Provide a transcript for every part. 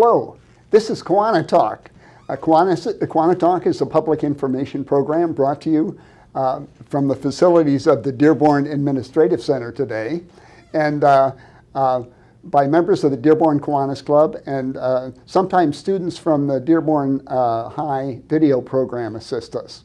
Hello, this is KiwaniTalk. KiwaniTalk is a public information program brought to you from the facilities of the Dearborn Administrative Center today, and by members of the Dearborn Kiwanis Club, and sometimes students from the Dearborn High video program assist us.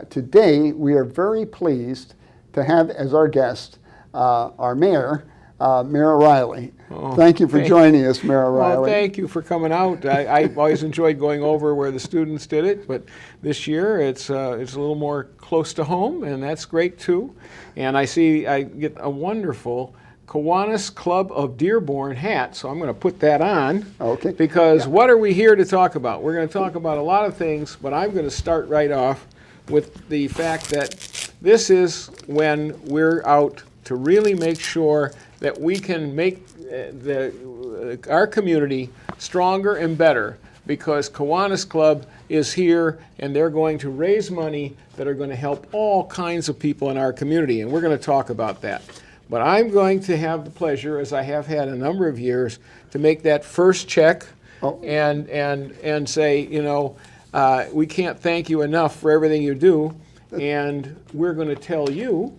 Today, we are very pleased to have as our guest our mayor, Mayor O'Reilly. Oh, thank you for joining us, Mayor O'Reilly. Well, thank you for coming out. I always enjoyed going over where the students did it, but this year it's a little more close to home, and that's great too. And I get a wonderful Kiwanis Club of Dearborn hat, so I'm going to put that on. Okay. Because what are we here to talk about? We're going to talk about a lot of things, but I'm going to start right off with the fact that this is when we're out to really make sure that we can make our community stronger and better, because Kiwanis Club is here and they're going to raise money that are going to help all kinds of people in our community, and we're going to talk about that. But I'm going to have the pleasure, as I have had a number of years, to make that first check and say, you know, we can't thank you enough for everything you do, and we're going to tell you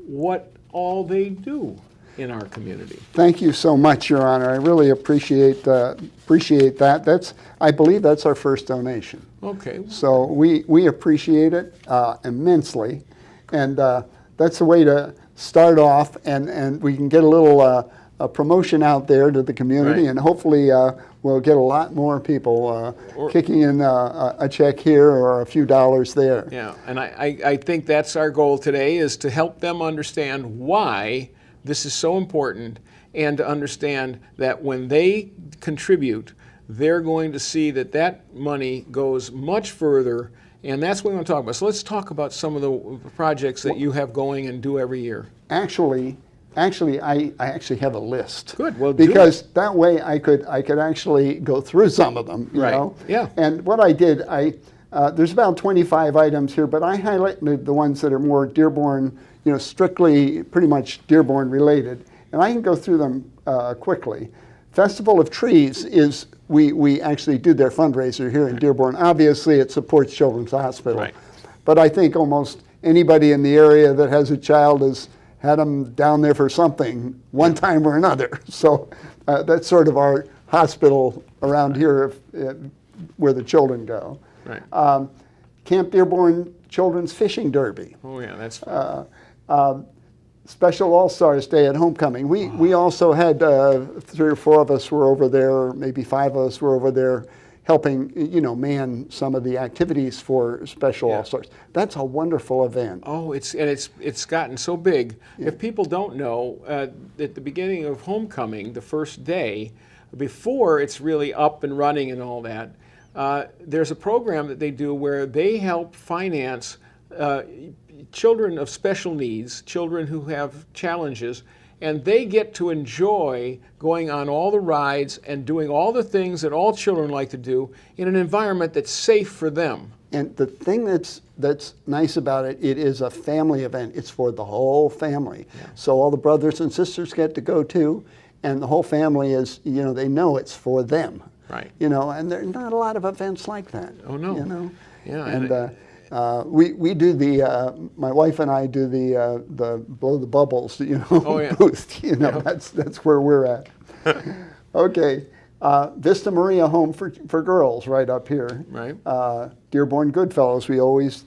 what all they do in our community. Thank you so much, Your Honor. I really appreciate that. I believe that's our first donation. Okay. So we appreciate it immensely, and that's the way to start off, and we can get a little promotion out there to the community, Right. and hopefully we'll get a lot more people kicking in a check here or a few dollars there. Yeah, and I think that's our goal today, is to help them understand why this is so important, and to understand that when they contribute, they're going to see that that money goes much further, and that's what we want to talk about. So let's talk about some of the projects that you have going and do every year. Actually, I actually have a list. Good. Well, because that way I could actually go through some of them. You Right. know? Yeah. And what I did, there's about 25 items here, but I highlighted the ones that are more Dearborn, you know, strictly pretty much Dearborn related, and I can go through them quickly. Festival of Trees is, we actually do their fundraiser here in Dearborn. Obviously, it supports Children's Hospital, Right. but I think almost anybody in the area that has a child has had them down there for something one time or another. So that's sort of our hospital around here, where the children go. Right. Camp Dearborn Children's Fishing Derby. Oh yeah, that's fun. Special All-Stars Day at Homecoming. We also had 3 or 4 of us were over there, maybe 5 of us were over there helping, you know, man some of the activities for Special All-Stars. That's a wonderful event. Oh, it's gotten so big. Yeah. If people don't know, at the beginning of homecoming, the first day, before it's really up and running and all that, there's a program that they do where they help finance children of special needs, children who have challenges, and they get to enjoy going on all the rides and doing all the things that all children like to do in an environment that's safe for them. And the thing that's nice about it, it is a family event. It's for the whole family. Yeah. So all the brothers and sisters get to go too, and the whole family is, you know, they know it's for them. Right. You know, and there are not a lot of events like that. Oh no. You know. Yeah. And we do my wife and I do the blow the bubbles, you know, booth. You know, that's where we're at. Okay, Vista Maria Home for Girls, right up here. Right. Dearborn Goodfellows. We always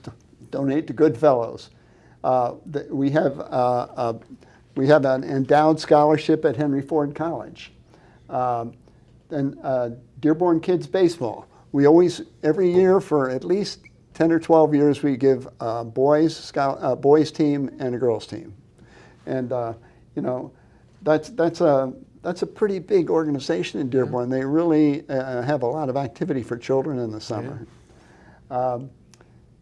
donate to Goodfellows. We have an endowed scholarship at Henry Ford College. And Dearborn Kids Baseball. We always, every year for at least 10 or 12 years, we give a boys team and a girls team. And, you know, that's a pretty big organization in Dearborn. They really have a lot of activity for children in the summer. Yeah.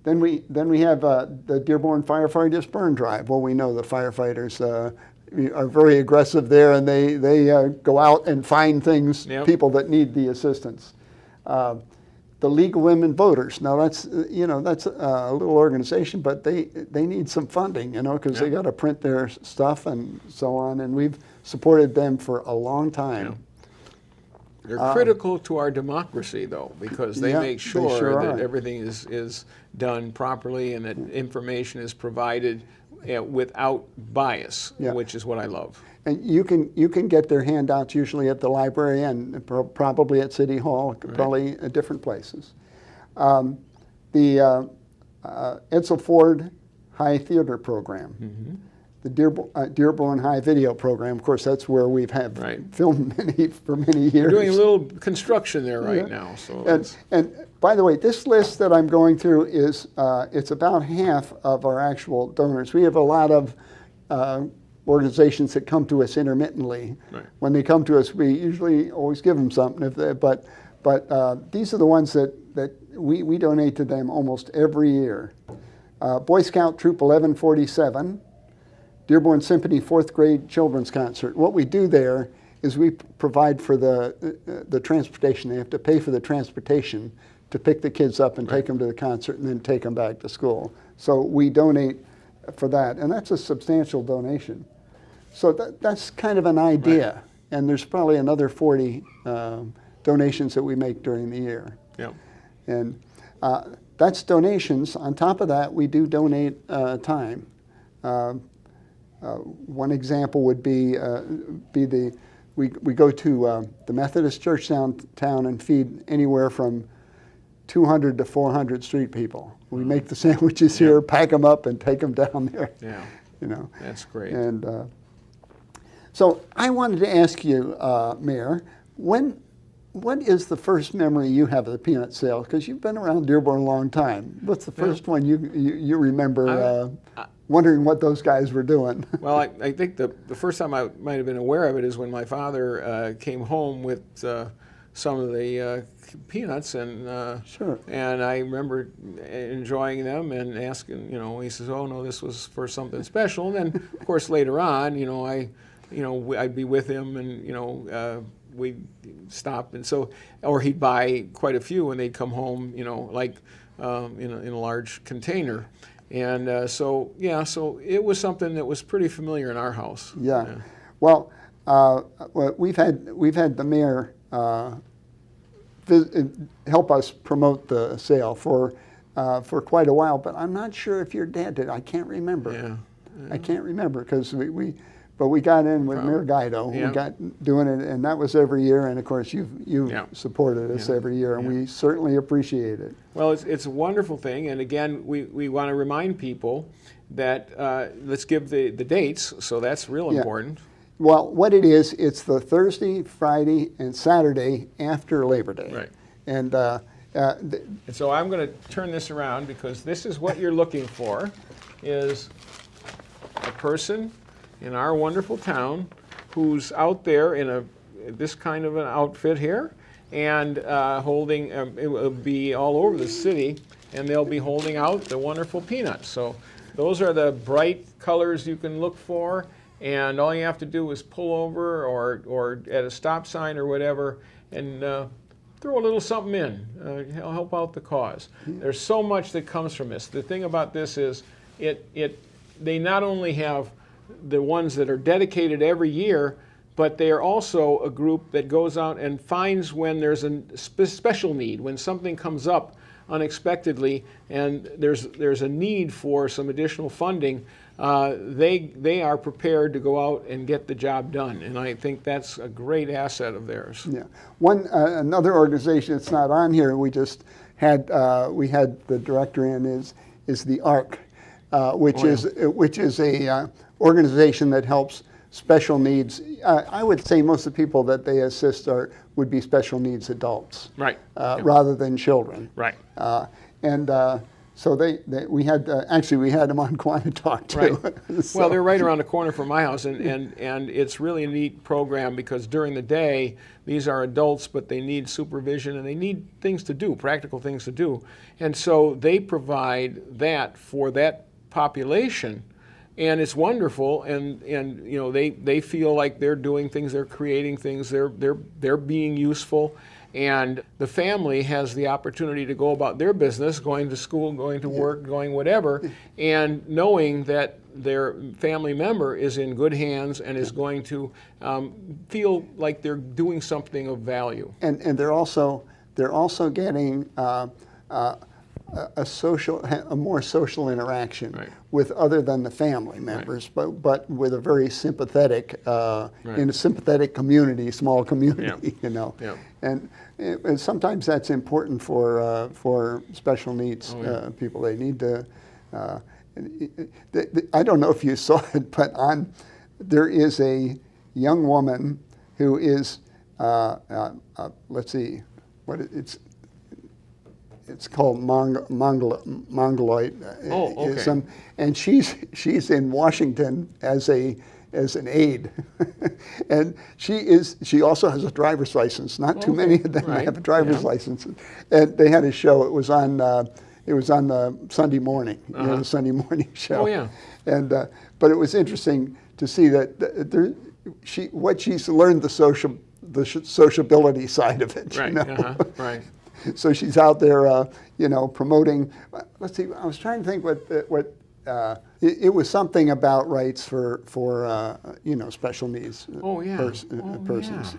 Then we have the Dearborn Firefighters Burn Drive. Well, we know the firefighters are very aggressive there, and they go out and find things, people that need the assistance. The League of Women Voters. Now that's a little organization, but they need some funding, you know, because they got to print their stuff and so on. And we've supported them for a long time. They're critical to our democracy, though, because they Yeah, make they sure sure that are. everything is done properly and that information is provided without bias, Yeah. which is what I love. And you can get their handouts usually at the library and probably at City Hall, probably at different places. The Edsel Ford High Theater Program, the Dearborn High Video Program. Of course, that's where we've had filmed for many years. We're doing a little construction there right now. So and by the way, this list that I'm going through is it's about half of our actual donors. We have a lot of organizations that come to us intermittently. Right. When they come to us, we usually always give them something. But these are the ones that we donate to them almost every year. Boy Scout Troop 1147, Dearborn Symphony 4th grade children's concert. What we do there is we provide for the transportation. They have to pay for the transportation to pick the kids up and take them to the concert and then take them back to school. So we donate for that, and that's a substantial donation. So that's kind of an idea, and there's probably another 40 donations that we make during the year. yeah. And that's donations. On top of that, we do donate time. One example would be we go to the Methodist Church downtown and feed anywhere from 200 to 400 street people. We make the sandwiches here, pack them up, and take them down there. Yeah. You know. That's great. And so I wanted to ask you, Mayor, what is the first memory you have of the peanut sale? Because you've been around Dearborn a long time. What's the first one you remember wondering what those guys were doing? Well, I think the first time I might have been aware of it is when my father came home with some of the peanuts, and Sure. and I remember enjoying them and asking, he says, "Oh no, this was for something special." And then, of course, later on, I'd be with him, and we'd stop, and so, or he'd buy quite a few, and they'd come home, like in a large container. And so it was something that was pretty familiar in our house. Yeah. Well, we've had the mayor help us promote the sale for quite a while, but I'm not sure if your dad did. I can't remember. Yeah. I can't remember because we got in with Mayor Guido. Yeah. We got doing it, and that was every year. And of course, you've supported us every year, and we certainly appreciate it. Well, it's a wonderful thing, and again, we want to remind people that let's give the dates. So that's real important. Well, what it is, it's the Thursday, Friday, and Saturday after Labor Day. Right. And And so I'm going to turn this around because this is what you're looking for, is a person in our wonderful town who's out there in this kind of an outfit here, and holding, it will be all over the city, and they'll be holding out the wonderful peanuts. So those are the bright colors you can look for, and all you have to do is pull over or at a stop sign or whatever, and throw a little something in, help out the cause. There's so much that comes from this. The thing about this is they not only have the ones that are dedicated every year, but they are also a group that goes out and finds when there's a special need, when something comes up unexpectedly and there's a need for some additional funding. They are prepared to go out and get the job done, and I think that's a great asset of theirs. yeah, another organization that's not on here. We just had the director in is the ARC, which is a organization that helps special needs. I would say most of the people that they assist would be special needs adults, Right. rather than children. Right. So we had them on KiwaniTalk too. Right. So- Well, they're right around the corner from my house, and it's really a neat program because during the day, these are adults, but they need supervision and they need things to do, practical things to do. And so they provide that for that population, and it's wonderful, and they feel like they're doing things, they're creating things, they're being useful. and the family has the opportunity to go about their business, going to school, going to work, going whatever, and knowing that their family member is in good hands and is going to feel like they're doing something of value. And they're also getting a more social interaction Right. with other than the family members, but with a very sympathetic, in a sympathetic community, small community, you know. Yeah. And sometimes that's important for special needs people. They need to. I don't know if you saw it, but there is a young woman who is let's see, it's called Mongoloid. Oh, okay. And she's in Washington as an aide, and she also has a driver's license. Not too many of them have a driver's license, and they had a show. It was on the Sunday morning, the Sunday morning show. Oh yeah. And but it was interesting to see that she's learned the sociability side of it. Right. You know? Right. So she's out there, promoting. Let's see. I was trying to think what it was something about rights for special needs persons.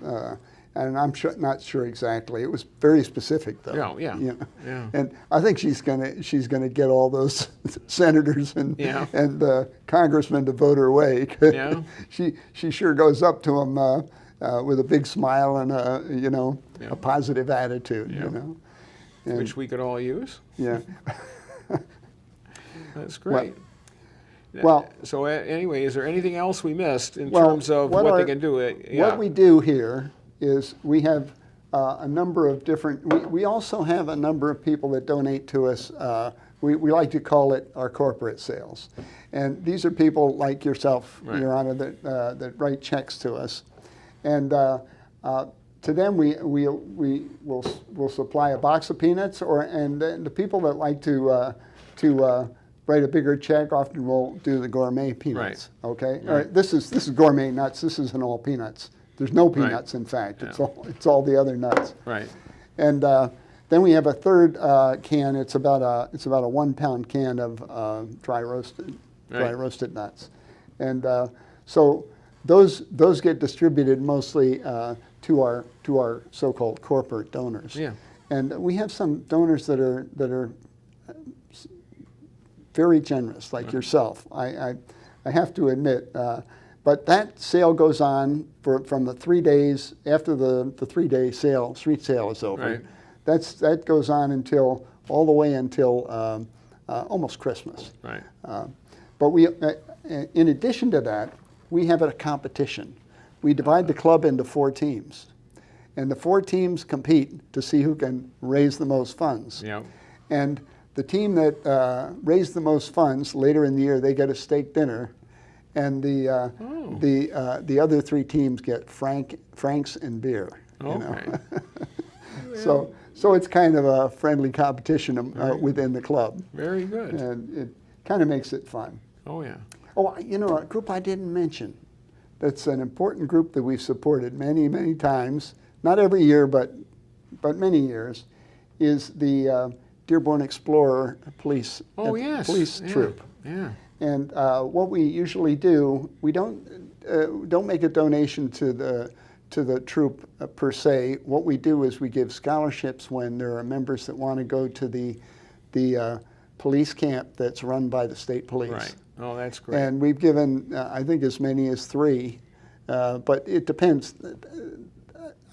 And I'm not sure exactly. It was very specific, though. Yeah. And I think she's gonna get all those senators and congressmen to vote her way. Yeah. She sure goes up to them with a big smile and a positive attitude. Yeah. You know, Which we could all use. Yeah. That's great. Well, so anyway, is there anything else we missed in well, terms of what they can do? What we do here is we have a number of different. We also have a number of people that donate to us. We like to call it our corporate sales, and these are people like yourself, Your Honor, that write checks to us, and to them we'll supply a box of peanuts, and the people that like to write a bigger check often will do the gourmet peanuts. Right. Okay. Right. All right. This is gourmet nuts. This isn't all peanuts. There's no peanuts, in fact. Yeah. It's all the other nuts. Right. And then we have a third can. It's about a 1 pound can of dry roasted nuts, and so those get distributed mostly to our so-called corporate donors. Yeah. And we have some donors that are very generous, like yourself. I have to admit. But that sale goes on from the 3 days after the 3 day street sale is over. Right. That goes on all the way until almost Christmas. Right. But we, in addition to that, we have a competition. We divide the club into 4 teams, and the 4 teams compete to see who can raise the most funds. Yeah. And the team that raised the most funds later in the year, they get a steak dinner. And the other 3 teams get franks and beer. Okay. So it's kind of a friendly competition within the club. Very good. And it kind of makes it fun. Oh yeah. Oh, a group I didn't mention. That's an important group that we've supported many, many times. Not every year, but many years. Is the Dearborn Explorer police troop. Yeah. And what we usually do, we don't make a donation to the troop per se. What we do is we give scholarships when there are members that want to go to the police camp that's run by the state police. Right. Oh, that's great. And we've given, I think, as many as 3, but it depends.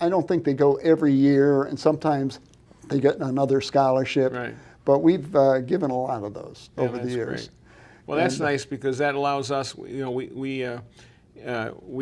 I don't think they go every year, and sometimes they get another scholarship. Right. But we've given a lot of those over the years. Great. Well, that's nice because that allows us. We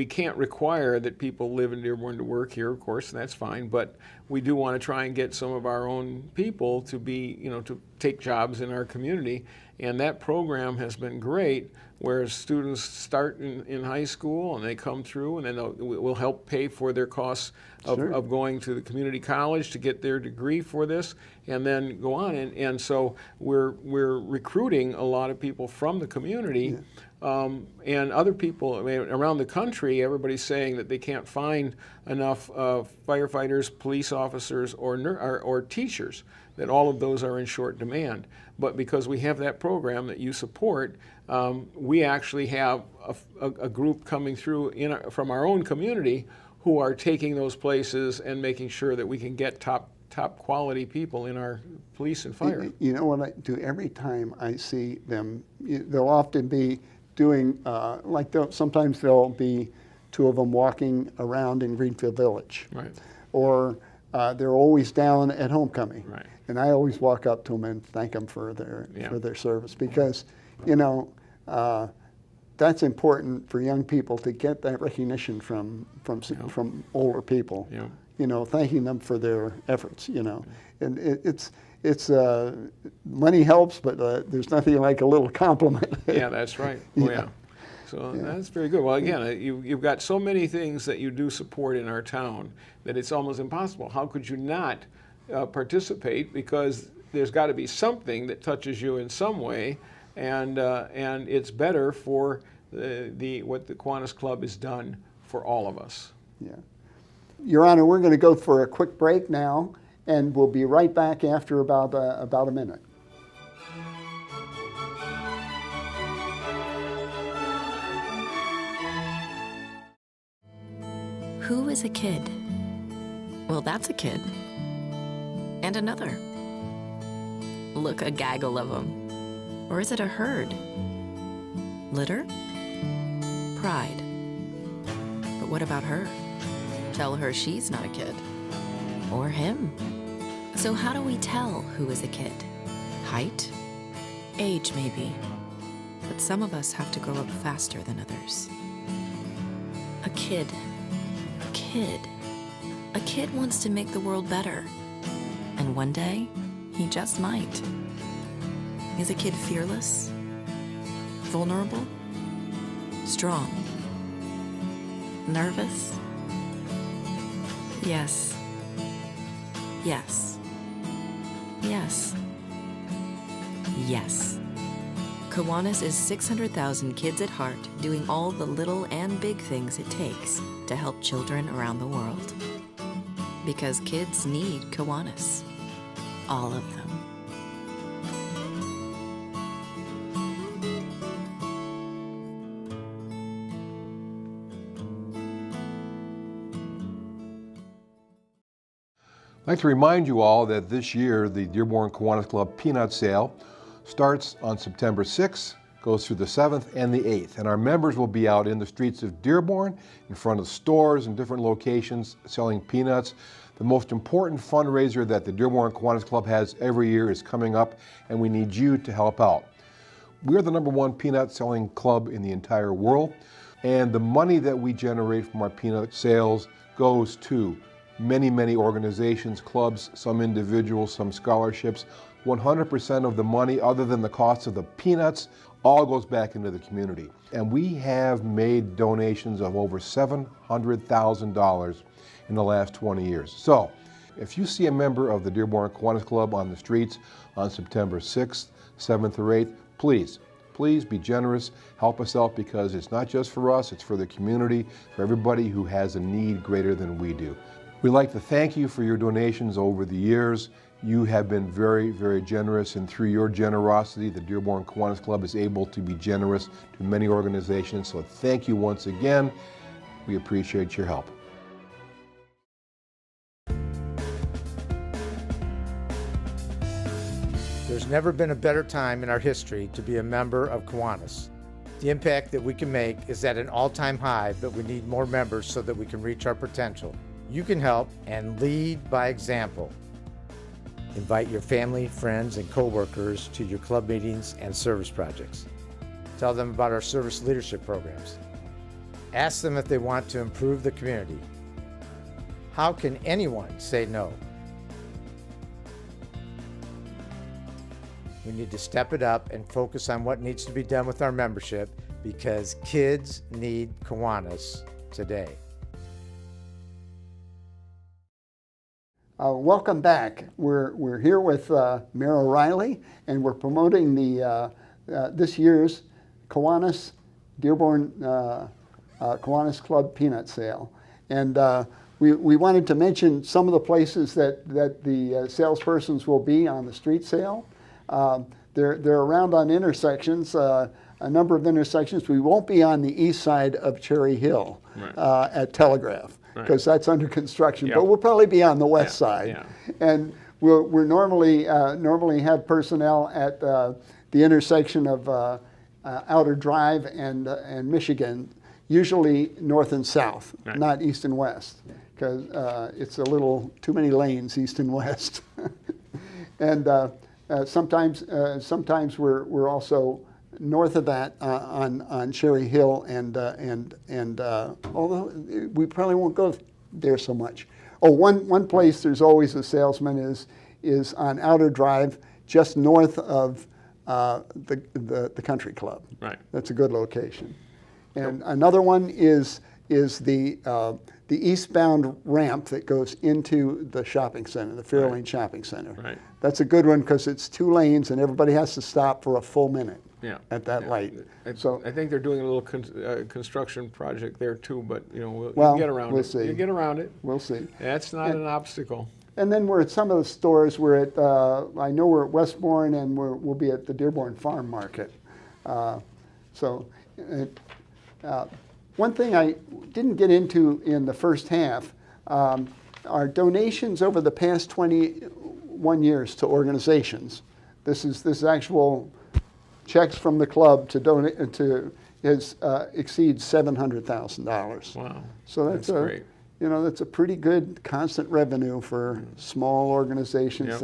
can't require that people live in Dearborn to work here, of course, and that's fine. But we do want to try and get some of our own people to to take jobs in our community. And that program has been great, where students start in high school and they come through, and then we'll help pay for their costs of going to the community college to get their degree for this, and then go on. And so we're recruiting a lot of people from the community And other people, I mean, around the country, everybody's saying that they can't find enough firefighters, police officers, or teachers, that all of those are in short demand. But because we have that program that you support, we actually have a group coming through from our own community who are taking those places and making sure that we can get top quality people in our police and fire. You know what I do every time I see them? They'll often be doing, sometimes there'll be two of them walking around in Greenfield Village. Right. Or they're always down at homecoming. Right. And I always walk up to them and thank them for their service, because, that's important for young people to get that recognition from older people. Yeah. Thanking them for their efforts. And it's money helps, but there's nothing like a little compliment. Yeah, that's right. Oh, yeah. So that's very good. Well, again, you've got so many things that you do support in our town that it's almost impossible. How could you not participate? Because there's got to be something that touches you in some way, and it's better for what the Kiwanis Club has done for all of us. Yeah. Your Honor, we're going to go for a quick break now, and we'll be right back after about a minute. Who is a kid? Well, that's a kid. And another. Look, a gaggle of them. Or is it a herd? Litter? Pride. But what about her? Tell her she's not a kid. Or him. So how do we tell who is a kid? Height? Age, maybe. But some of us have to grow up faster than others. A kid. A kid wants to make the world better. And one day, he just might. Is a kid fearless? Vulnerable? Strong? Nervous? Yes. Yes. Yes. Yes. Kiwanis is 600,000 kids at heart doing all the little and big things it takes to help children around the world. Because kids need Kiwanis. All of them. I'd like to remind you all that this year the Dearborn Kiwanis Club Peanut Sale starts on September 6th, goes through the 7th and the 8th. And our members will be out in the streets of Dearborn, in front of stores and different locations selling peanuts. The most important fundraiser that the Dearborn Kiwanis Club has every year is coming up, and we need you to help out. We're the #1 peanut selling club in the entire world, and the money that we generate from our peanut sales goes to many organizations, clubs, some individuals, some scholarships. 100% of the money, other than the cost of the peanuts, all goes back into the community. And we have made donations of over $700,000 in the last 20 years. So, if you see a member of the Dearborn Kiwanis Club on the streets on September 6th, 7th, or 8th, please be generous, help us out, because it's not just for us, it's for the community, for everybody who has a need greater than we do. We'd like to thank you for your donations over the years. You have been very generous, and through your generosity, the Dearborn Kiwanis Club is able to be generous to many organizations. So thank you once again. We appreciate your help. There's never been a better time in our history to be a member of Kiwanis. The impact that we can make is at an all-time high, but we need more members so that we can reach our potential. You can help and lead by example. Invite your family, friends, and coworkers to your club meetings and service projects. Tell them about our service leadership programs. Ask them if they want to improve the community. How can anyone say no? We need to step it up and focus on what needs to be done with our membership, because kids need Kiwanis today. Welcome back. We're here with Mayor O'Reilly, and we're promoting the this year's Kiwanis Dearborn Kiwanis Club peanut sale. And we wanted to mention some of the places that the salespersons will be on the street sale. They're around on intersections, a number of intersections. We won't be on the east side of Cherry Hill at Telegraph, because that's under construction. Yep. But we'll probably be on the west side. Yeah. And we're normally have personnel at the intersection of Outer Drive and Michigan, usually north and south, not east and west, because it's a little too many lanes east and west. And sometimes we're also north of that on Cherry Hill, and although we probably won't go there so much. Oh, one place there's always a salesman is on Outer Drive, just north of the country club. Right. That's a good location. And another one is the eastbound ramp that goes into the shopping center, the Fairlane Shopping Center. Right. That's a good one because it's 2 lanes and everybody has to stop for a full minute at that light. So I think they're doing a little construction project there too, but you'll get around we'll it. see. You get around it. We'll see. That's not an obstacle. And then we're at some of the stores. We're at, I know we're at Westbourne, and we'll be at the Dearborn Farm Market. One thing I didn't get into in the first half are donations over the past 21 years to organizations. This is actual checks from the club to donate exceeds $700,000. Wow. So that's great. That's a pretty good constant revenue for small organizations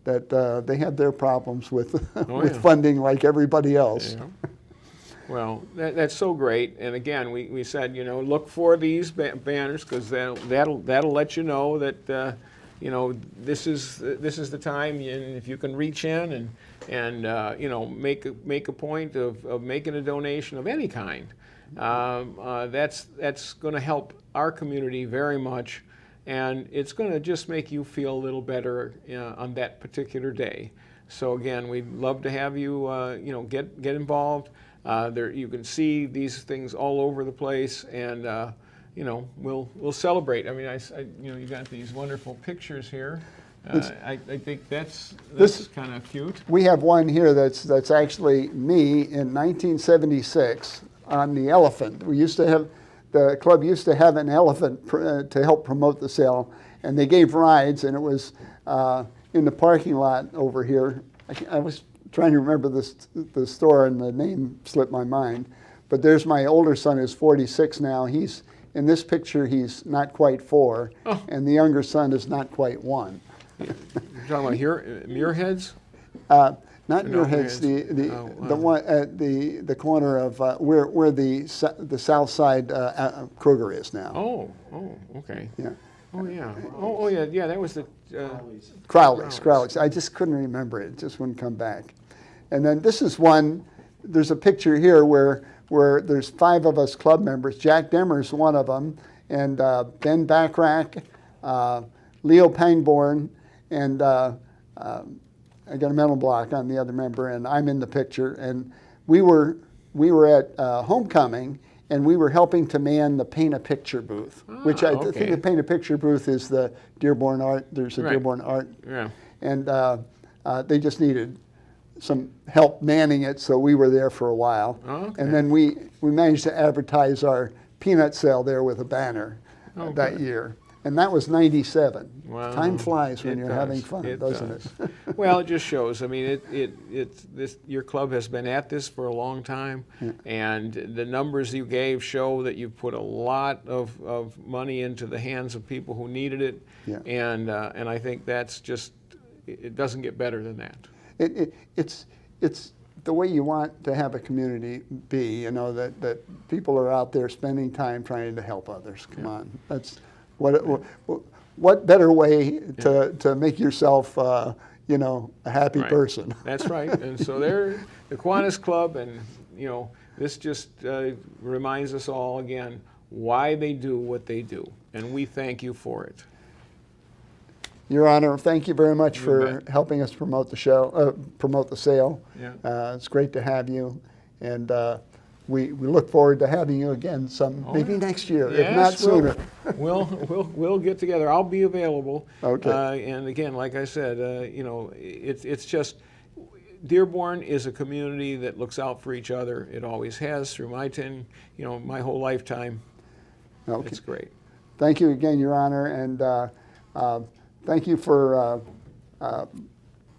that they have their problems with funding like everybody else. Yeah. Well, that's so great. And again, we said, look for these banners, because that'll let you know that this is the time. And if you can reach in and make a point of making a donation of any kind, that's going to help our community very much, and it's going to just make you feel a little better on that particular day. So again, we'd love to have you get involved. There you can see these things all over the place, and we'll celebrate. I mean, you got these wonderful pictures here. I think this is kind of cute. We have one here that's actually me in 1976 on the elephant. The club used to have an elephant to help promote the sale, and they gave rides, and it was in the parking lot over here. I was trying to remember the store, and the name slipped my mind. But there's my older son, who's 46 now. He's in this picture. He's not quite 4, and the younger son is not quite 1. You're talking about here, Muirheads? Not Muirheads. The one at the corner of where the south side Kroger is now. Oh, okay. Yeah. Oh yeah. Oh yeah. Yeah, that was the Crowley's. I just couldn't remember it. It just wouldn't come back. And then this is one. There's a picture here where there's 5 of us club members. Jack Demmer's one of them, and Ben Backrack, Leo Pangborn, and I got a mental block on the other member, and I'm in the picture. And we were at homecoming, and we were helping to man the Paint a Picture booth, which I think the Paint a Picture booth is the Dearborn Art. There's a Dearborn Art. Yeah. And they just needed some help manning it, so we were there for a while. And then we managed to advertise our peanut sale there with a banner that year. And that was 97. Wow. Time flies when you're having fun, It doesn't does. it? Well, it just shows. I mean, your club has been at this for a long time, and the numbers you gave show that you've put a lot of money into the hands of people who needed it. Yeah. And I think that's just, it doesn't get better than that. It's the way you want to have a community be, that people are out there spending time trying to help others. Come on. That's what better way to make yourself, a happy person. That's right. And so they're the Kiwanis Club, and this just reminds us all again why they do what they do, and we thank you for it. Your Honor, thank you very much for helping us promote the show, promote the sale. Yeah. It's great to have you, and we look forward to having you again maybe next year, if not sooner. We'll get together. I'll be available. Okay. And again, like I said, it's just Dearborn is a community that looks out for each other. It always has through my whole lifetime. Okay. It's great. Thank you again, Your Honor, and thank you for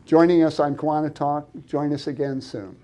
joining us on KiwaniTalk. Join us again soon.